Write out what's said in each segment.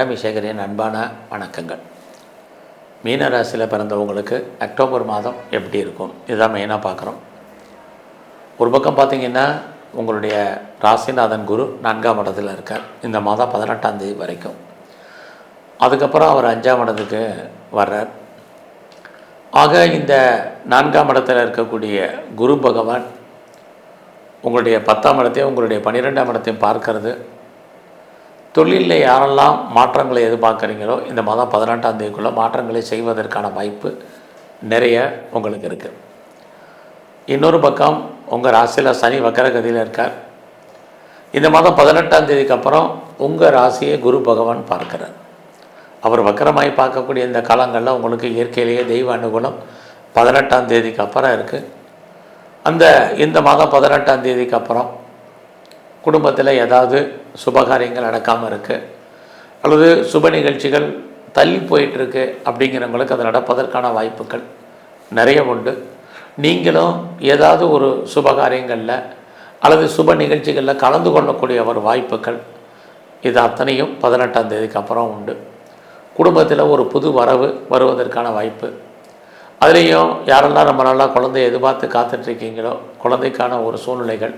அபிஷேகரின் அன்பான வணக்கங்கள். மீன ராசியில் பிறந்தவங்களுக்கு அக்டோபர் மாதம் எப்படி இருக்கும் இதுதான் மெயினாக பார்க்குறோம். ஒரு பக்கம் பார்த்திங்கன்னா உங்களுடைய ராசிநாதன் குரு 4ஆம் இடத்துல இருக்கார் இந்த மாதம் 18ஆம் தேதி வரைக்கும். அதுக்கப்புறம் அவர் 5ஆம் இடத்துக்கு வர்றார். ஆக இந்த 4ஆம் இடத்தில் இருக்கக்கூடிய குரு பகவான் உங்களுடைய 10ஆம் இடத்தையும் உங்களுடைய 12ஆம் இடத்தையும் பார்க்கறது. தொழிலில் யாரெல்லாம் மாற்றங்களை எதிர்பார்க்குறீங்களோ இந்த மாதம் 18ஆம் தேதிக்குள்ளே மாற்றங்களை செய்வதற்கான வாய்ப்பு நிறைய உங்களுக்கு இருக்குது. இன்னொரு பக்கம் உங்கள் ராசியில் சனி வக்கரகதியில் இருக்கார். இந்த மாதம் 18ஆம் தேதிக்கு அப்புறம் உங்கள் ராசியை குரு பகவான் பார்க்கிறார். அவர் வக்கரமாய் பார்க்கக்கூடிய இந்த காலங்களில் உங்களுக்கு இயற்கையிலேயே தெய்வ அனுகூலம் 18ஆம் தேதிக்கு அப்புறம் இருக்குது. இந்த மாதம் 18ஆம் தேதிக்கு அப்புறம் குடும்பத்தில் ஏதாவது சுபகாரியங்கள் நடக்காமல் இருக்குது அல்லது சுப நிகழ்ச்சிகள் தள்ளி போயிட்டுருக்கு அப்படிங்கிறவங்களுக்கு அது நடப்பதற்கான வாய்ப்புகள் நிறைய உண்டு. நீங்களும் ஏதாவது ஒரு சுபகாரியங்களில் அல்லது சுப நிகழ்ச்சிகளில் கலந்து கொள்ளக்கூடிய ஒரு வாய்ப்புகள் இது அத்தனையும் 18ஆம் தேதிக்கு அப்புறம் உண்டு. குடும்பத்தில் ஒரு புது வரவு வருவதற்கான வாய்ப்பு. அதுலேயும் யாரெல்லாம் ரொம்ப நாளாக குழந்தைய எதிர்பார்த்து காத்துட்ருக்கீங்களோ குழந்தைக்கான ஒரு சூழ்நிலைகள்,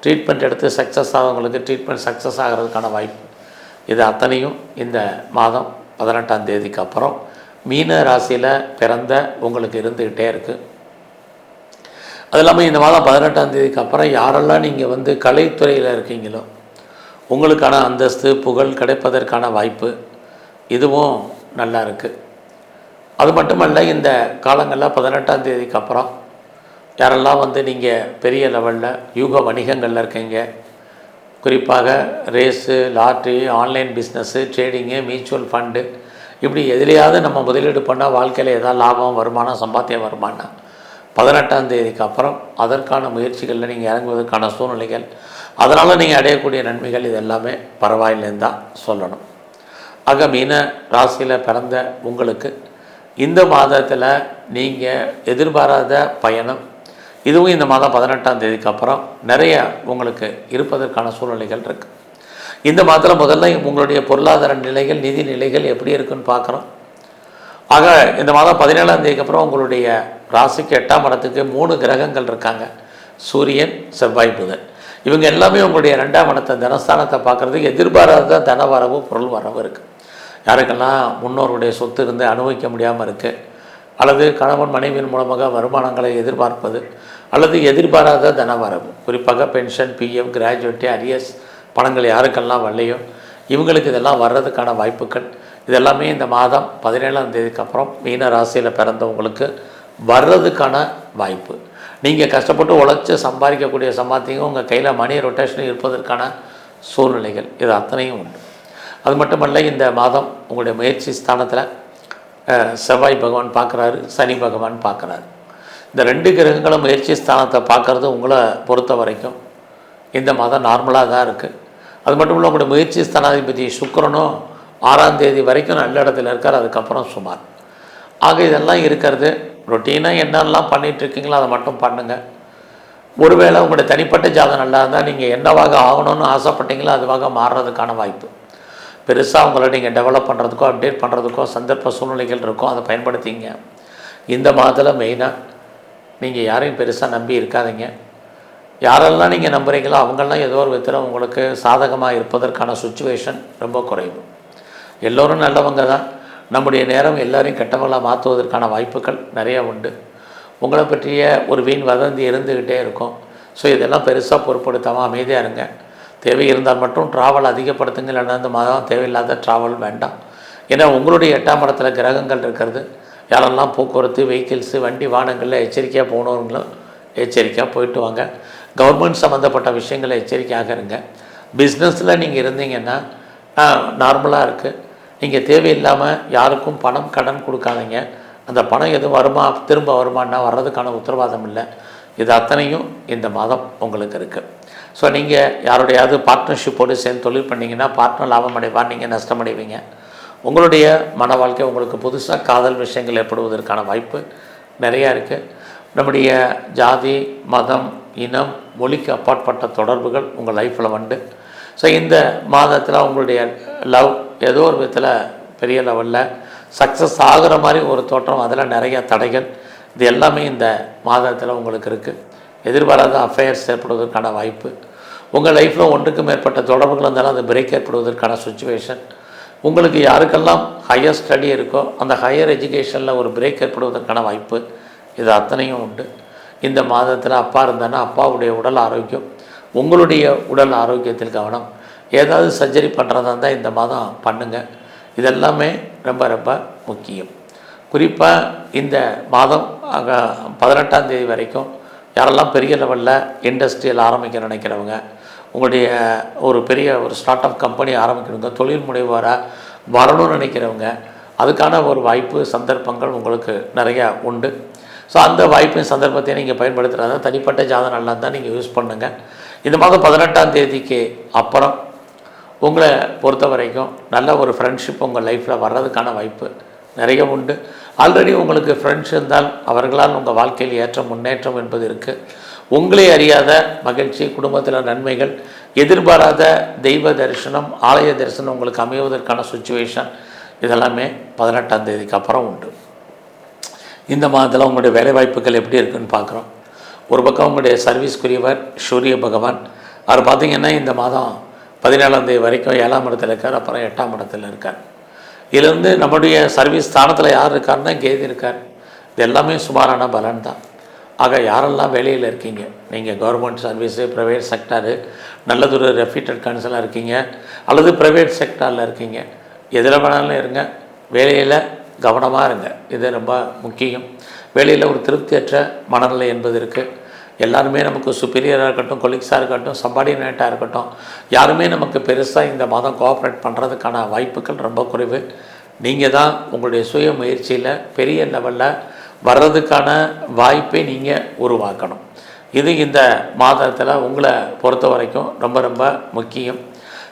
ட்ரீட்மெண்ட் எடுத்து சக்ஸஸ் ஆகிறவங்களுக்கு ட்ரீட்மெண்ட் சக்ஸஸ் ஆகிறதுக்கான வாய்ப்பு இது அத்தனையும் இந்த மாதம் 18ஆம் தேதிக்கு அப்புறம் மீன ராசியில் பிறந்த உங்களுக்கு இருந்துக்கிட்டே இருக்குது. அது இல்லாமல் இந்த மாதம் 18ஆம் தேதிக்கு அப்புறம் யாரெல்லாம் நீங்கள் கலைத்துறையில் இருக்கீங்களோ உங்களுக்கான அந்தஸ்து புகழ் கிடைப்பதற்கான வாய்ப்பு இதுவும் நல்லா இருக்குது. அது மட்டுமல்ல, இந்த காலங்களில் 18ஆம் தேதிக்கு அப்புறம் யாரெல்லாம் நீங்கள் பெரிய லெவலில் யூக வணிகங்களில் இருக்கீங்க, குறிப்பாக race, lottery, online business, trading, mutual fund, இப்படி எதிலையாவது நம்ம முதலீடு பண்ணால் வாழ்க்கையில் ஏதாவது லாபம் வருமானம் சம்பாத்தியம் வருமானம் 18ஆம் தேதிக்கு அப்புறம் அதற்கான முயற்சிகளில் நீங்கள் இறங்குவதற்கான சூழ்நிலைகள், அதனால் நீங்கள் அடையக்கூடிய நன்மைகள் இது எல்லாமே பரவாயில்லைன்னு தான் சொல்லணும். ஆக மீன ராசியில் பிறந்த உங்களுக்கு இந்த மாதத்தில் நீங்கள் எதிர்பாராத பயணம் இதுவும் இந்த மாதம் 18ஆம் தேதிக்கு அப்புறம் நிறைய உங்களுக்கு இருப்பதற்கான சூழ்நிலைகள் இருக்குது. இந்த மாதத்தில் முதல்ல உங்களுடைய பொருளாதார நிலைகள், நிதி நிலைகள் எப்படி இருக்குன்னு பார்க்குறோம். ஆக இந்த மாதம் 17ஆம் தேதிக்கு அப்புறம் உங்களுடைய ராசிக்கு 8ஆம் இடத்துக்கு 3 கிரகங்கள் இருக்காங்க. சூரியன், செவ்வாய், புதன். இவங்க எல்லாமே உங்களுடைய 2ஆம் இடத்தை தனஸ்தானத்தை பார்க்குறதுக்கு எதிர்பாராத தன வரவு, பொருள் வரவு இருக்குது. யாருக்கெல்லாம் முன்னோருடைய சொத்து இருந்து அனுபவிக்க முடியாமல் இருக்குது அல்லது கணவன் மனைவியின் மூலமாக வருமானங்களை எதிர்பார்ப்பது அல்லது எதிர்பாராத தனவரவு, குறிப்பாக பென்ஷன், பிஎஃப், கிராஜுவேட்டி, அரியஸ் பணங்கள் யாருக்கெல்லாம் வரலையோ இவங்களுக்கு இதெல்லாம் வர்றதுக்கான வாய்ப்புகள் இதெல்லாமே இந்த மாதம் 17ஆம் தேதிக்கு அப்புறம் மீன ராசியில் பிறந்தவங்களுக்கு வர்றதுக்கான வாய்ப்பு. நீங்கள் கஷ்டப்பட்டு உழைச்சி சம்பாதிக்கக்கூடிய சம்பாத்தியம் உங்கள் கையில் மணி ரொட்டேஷன் இருப்பதற்கான சூழ்நிலைகள் இது அத்தனையும் உண்டு. அது மட்டுமல்ல, இந்த மாதம் உங்களுடைய முயற்சி ஸ்தானத்தில் செவ்வாய் பகவான் பார்க்குறாரு, சனி பகவான் பார்க்குறாரு. இந்த 2 கிரகங்களும் முயற்சி ஸ்தானத்தை பார்க்குறது உங்களை பொறுத்த வரைக்கும் இந்த மாதம் நார்மலாக தான் இருக்குது. அது மட்டும் இல்லை, உங்களுடைய முயற்சி ஸ்தானாதிபதி சுக்கிரனும் 6ஆம் தேதி வரைக்கும் நல்ல இடத்துல இருக்கார். அதுக்கப்புறம் சுமார். ஆக இதெல்லாம் இருக்கிறது. ரொட்டீனாக என்னெல்லாம் பண்ணிகிட்ருக்கீங்களோ அதை மட்டும் பண்ணுங்கள். ஒருவேளை உங்களுடைய தனிப்பட்ட ஜாதகம் நல்லா இருந்தால் நீங்கள் என்னவாக ஆகணும்னு ஆசைப்பட்டீங்களோ அதுவாக மாறுறதுக்கான வாய்ப்பு பெருசாக உங்களை நீங்கள் டெவலப் பண்ணுறதுக்கோ அப்டேட் பண்ணுறதுக்கோ சந்தர்ப்ப சூழ்நிலைகள் இருக்கும். அதை பயன்படுத்திங்க. இந்த மாதத்தில் மெயினாக நீங்கள் யாரையும் பெருசாக நம்பி இருக்காதீங்க. யாரெல்லாம் நீங்கள் நம்புகிறீங்களோ அவங்கெல்லாம் ஏதோ ஒரு விதத்தில் உங்களுக்கு சாதகமாக இருப்பதற்கான சுச்சுவேஷன் ரொம்ப குறைவு. எல்லோரும் நல்லவங்க தான். நம்முடைய நேரம் எல்லோரையும் கெட்டவங்களாக மாற்றுவதற்கான வாய்ப்புகள் நிறையா உண்டு. உங்களை பற்றிய ஒரு வீண் வதந்தி இருந்துக்கிட்டே இருக்கும். ஸோ இதெல்லாம் பெருசாக பொருட்படுத்தாமல் அமைதியாக இருங்க. தேவை இருந்தால் மட்டும் ட்ராவல் அதிகப்படுத்துங்க. இல்லைன்னா இந்த மாதம் தேவையில்லாத ட்ராவல் வேண்டாம். ஏன்னா உங்களுடைய 8ஆம் இடத்துல கிரகங்கள் இருக்கிறது. யாரெல்லாம் போக்குவரத்து, வெஹிக்கிள்ஸு, வண்டி வாகனங்களில் எச்சரிக்கையாக போனவங்களும் எச்சரிக்கையாக போயிட்டு வாங்க. கவர்மெண்ட் சம்மந்தப்பட்ட விஷயங்களில் எச்சரிக்கையாக இருங்க. பிஸ்னஸில் நீங்கள் இருந்தீங்கன்னா நார்மலாக இருக்குது. நீங்கள் தேவையில்லாமல் யாருக்கும் பணம் கடன் கொடுக்காதீங்க. அந்த பணம் எதுவும் வருமா திரும்ப வருமானா வர்றதுக்கான உத்தரவாதம் இல்லை. இது அத்தனையும் இந்த மாதம் உங்களுக்கு இருக்குது. ஸோ நீங்கள் யாருடையாவது பார்ட்னர்ஷிப்போடு சேர்ந்து தொழில் பண்ணிங்கன்னா பார்ட்னர் லாபம் அடைவார், நீங்கள் நஷ்டமடைவீங்க. உங்களுடைய மன வாழ்க்கை உங்களுக்கு புதுசாக காதல் விஷயங்கள் ஏற்படுவதற்கான வாய்ப்பு நிறையா இருக்குது. நம்முடைய ஜாதி, மதம், இனம், மொழிக்கு அப்பாற்பட்ட தொடர்புகள் உங்கள் லைஃப்பில் உண்டு. ஸோ இந்த மாதத்தில் உங்களுடைய லவ் ஏதோ ஒரு விதத்தில் பெரிய லெவலில் சக்ஸஸ் ஆகிற மாதிரி ஒரு தோற்றம், அதில் நிறைய தடைகள், இது எல்லாமே இந்த மாதத்தில் உங்களுக்கு இருக்குது. எதிர்பாராத அஃபேர்ஸ் ஏற்படுவதற்கான வாய்ப்பு, உங்கள் லைஃப்பில் ஒன்றுக்கு மேற்பட்ட தொடர்புகள் இருந்தாலும் அது பிரேக் ஏற்படுவதற்கான சுச்சுவேஷன், உங்களுக்கு யாருக்கெல்லாம் ஹையர் ஸ்டடி இருக்கோ அந்த ஹையர் எஜுகேஷனில் ஒரு பிரேக் ஏற்படுவதற்கான வாய்ப்பு, இது அத்தனையும் உண்டு. இந்த மாதத்தில் அப்பா இருந்தானா அப்பாவுடைய உடல் ஆரோக்கியம், உங்களுடைய உடல் ஆரோக்கியத்தில் கவனம், ஏதாவது சர்ஜரி பண்ணுறதா இருந்தால் இந்த மாதம் பண்ணுங்கள். இதெல்லாமே ரொம்ப ரொம்ப முக்கியம். குறிப்பாக இந்த மாதம் 18ஆம் தேதி வரைக்கும் யாரெல்லாம் பெரிய லெவலில் இண்டஸ்ட்ரியல் ஆரம்பிக்க நினைக்கிறவங்க, உங்களுடைய ஒரு பெரிய ஒரு ஸ்டார்ட் அப் கம்பெனி ஆரம்பிக்கிறவங்க, தொழில் முனைவோராக வரணும்னு நினைக்கிறவங்க, அதுக்கான ஒரு வாய்ப்பு சந்தர்ப்பங்கள் உங்களுக்கு நிறையா உண்டு. ஸோ அந்த வாய்ப்பின் சந்தர்ப்பத்தை நீங்கள் பயன்படுத்துகிறதா தனிப்பட்ட ஜாதகம் நல்லா தான் நீங்கள் யூஸ் பண்ணுங்கள். இந்த மாதம் 18ஆம் தேதிக்கு அப்புறம் உங்களை பொறுத்த வரைக்கும் நல்ல ஒரு ஃப்ரெண்ட்ஷிப் உங்கள் லைஃப்பில் வர்றதுக்கான வாய்ப்பு நிறைய உண்டு. ஆல்ரெடி உங்களுக்கு ஃப்ரெண்ட்ஸ் இருந்தால் அவர்களால் உங்கள் வாழ்க்கையில் ஏற்ற முன்னேற்றம் என்பது இருக்குது. உங்களே அறியாத மகிழ்ச்சி, குடும்பத்தில் நன்மைகள், எதிர்பாராத தெய்வ தரிசனம், ஆலய தரிசனம் உங்களுக்கு அமைவதற்கான சுச்சுவேஷன், இதெல்லாமே 18ஆம் தேதிக்கு அப்புறம் உண்டு. இந்த மாதத்தில் உங்களுடைய வேலைவாய்ப்புகள் எப்படி இருக்குதுன்னு பார்க்குறோம். ஒரு பக்கம் உங்களுடைய சர்வீஸ்க்குரியவர் சூரிய பகவான், அவர் பார்த்திங்கன்னா இந்த மாதம் 17ஆம் தேதி வரைக்கும் 7ஆம் இடத்துல இருக்கார், அப்புறம் 8ஆம் இடத்துல இருக்கார். இதிலிருந்து நம்முடைய சர்வீஸ் ஸ்தானத்தில் யார் இருக்காருன்னா கேது இருக்கார். இது எல்லாமே சுமாரான பலன் தான். ஆக யாரெல்லாம் வேலையில் இருக்கீங்க, நீங்கள் கவர்மெண்ட் சர்வீஸு, ப்ரைவேட் செக்டாரு, நல்லதொரு ரெப்யூட்டட் கன்சலாக இருக்கீங்க, அல்லது ப்ரைவேட் செக்டாரில் இருக்கீங்க, எதில் வேணாலும் இருங்க, வேலையில் கவனமாக இருங்க. இது ரொம்ப முக்கியம். வேலையில் ஒரு திருப்தியற்ற மனநிலை என்பது இருக்குது. எல்லாருமே நமக்கு சுப்பீரியராக இருக்கட்டும், கொலீக்ஸாக இருக்கட்டும், சப்பார்டினேட்டாக இருக்கட்டும், யாருமே நமக்கு பெருசாக இந்த மாதம் கோஆப்ரேட் பண்ணுறதுக்கான வாய்ப்புகள் ரொம்ப குறைவு. நீங்கள் தான் உங்களுடைய சுய முயற்சியில் பெரிய லெவலில் வர்றதுக்கான வாய்ப்பை நீங்கள் உருவாக்கணும். இது இந்த மாதத்தில் உங்களை பொறுத்த வரைக்கும் ரொம்ப ரொம்ப முக்கியம்.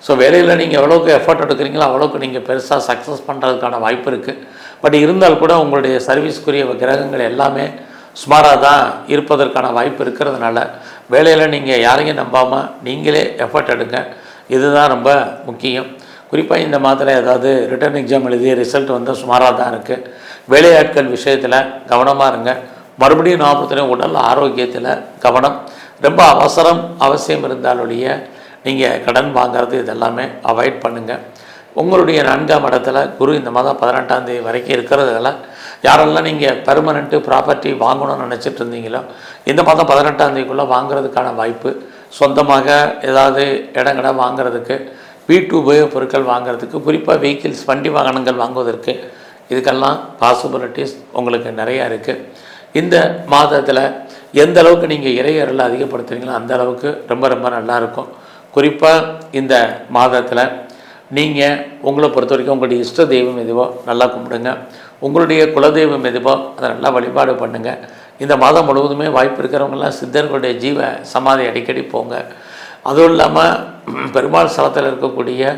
ஸோ வேலையில் நீங்கள் எவ்வளோக்கு எஃபர்ட் எடுக்கிறீங்களோ அவ்வளோக்கு நீங்கள் பெருசாக சக்ஸஸ் பண்ணுறதுக்கான வாய்ப்பு இருக்குது. பட் இருந்தால் கூட உங்களுடைய சர்வீஸ்க்குரிய கிரகங்கள் எல்லாமே சுமாராக தான் இருப்பதற்கான வாய்ப்பு இருக்கிறதுனால வேலையில் நீங்கள் யாரையும் நம்பாமல் நீங்களே எஃபர்ட் எடுங்க. இதுதான் ரொம்ப முக்கியம். குறிப்பாக இந்த மாதத்தில் ஏதாவது ரிட்டன் எக்ஸாம் எழுதி ரிசல்ட் வந்து சுமாராக தான் இருக்குது. வேலையாட்கள் விஷயத்தில் கவனமாக இருங்க. மறுபடியும் ஞாபகத்திலையும் உடல் ஆரோக்கியத்தில் கவனம். ரொம்ப அவசியம் இருந்தாலுடைய நீங்கள் கடன் வாங்கிறது இதெல்லாமே அவாய்ட் பண்ணுங்கள். உங்களுடைய 4ஆம் இடத்துல குரு இந்த மாதம் 18ஆம் தேதி வரைக்கும் இருக்கிறதுனால யாரெல்லாம் நீங்கள் பெர்மனெண்ட்டு ப்ராப்பர்ட்டி வாங்கணும்னு நினச்சிட்டு இருந்தீங்களோ இந்த மாதம் 18ஆம் தேதிக்குள்ளே வாங்குறதுக்கான வாய்ப்பு, சொந்தமாக ஏதாவது இடங்கடை வாங்கிறதுக்கு, வீட்டு உபயோக பொருட்கள் வாங்கிறதுக்கு, குறிப்பாக வெஹிக்கிள்ஸ் வண்டி வாகனங்கள் வாங்குவதற்கு, இதுக்கெல்லாம் பாசிபிலிட்டிஸ் உங்களுக்கு நிறையா இருக்குது. இந்த மாதத்தில் எந்த அளவுக்கு நீங்கள் இறையறலை அதிகப்படுத்துறீங்களோ அந்த அளவுக்கு ரொம்ப ரொம்ப நல்லாயிருக்கும். குறிப்பாக இந்த மாதத்தில் நீங்கள் உங்களை பொறுத்த வரைக்கும் உங்களுடைய இஷ்ட தெய்வம் எதுவோ நல்லா கும்பிடுங்க. உங்களுடைய குலதெய்வம் எதுவோ அதை நல்லா வழிபாடு பண்ணுங்கள். இந்த மாதம் முழுவதுமே வாய்ப்பு இருக்கிறவங்களாம் சித்தர்களுடைய ஜீவ சமாதி அடிக்கடி போங்க. அதுவும் இல்லாமல் பெருமாள் ஸ்தலத்தில் இருக்கக்கூடிய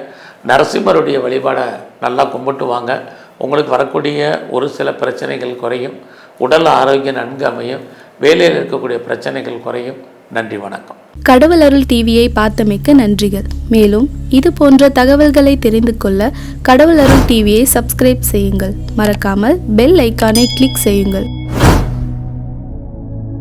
நரசிம்மருடைய வழிபாடை நல்லா கும்பிட்டு வாங்க. உங்களுக்கு வரக்கூடிய ஒரு சில பிரச்சனைகள் குறையும், உடல் ஆரோக்கியம் நன்கு அமையும், வேலையில் இருக்கக்கூடிய பிரச்சனைகள் குறையும். நன்றி, வணக்கம். கடவுள் அருள் டிவியை பார்த்தமைக்க நன்றிகள். மேலும் இது போன்ற தகவல்களை தெரிந்து கொள்ள கடவுள் அருள் டிவியை சப்ஸ்கிரைப் செய்யுங்கள். மறக்காமல் பெல் ஐக்கானை கிளிக் செய்யுங்கள்.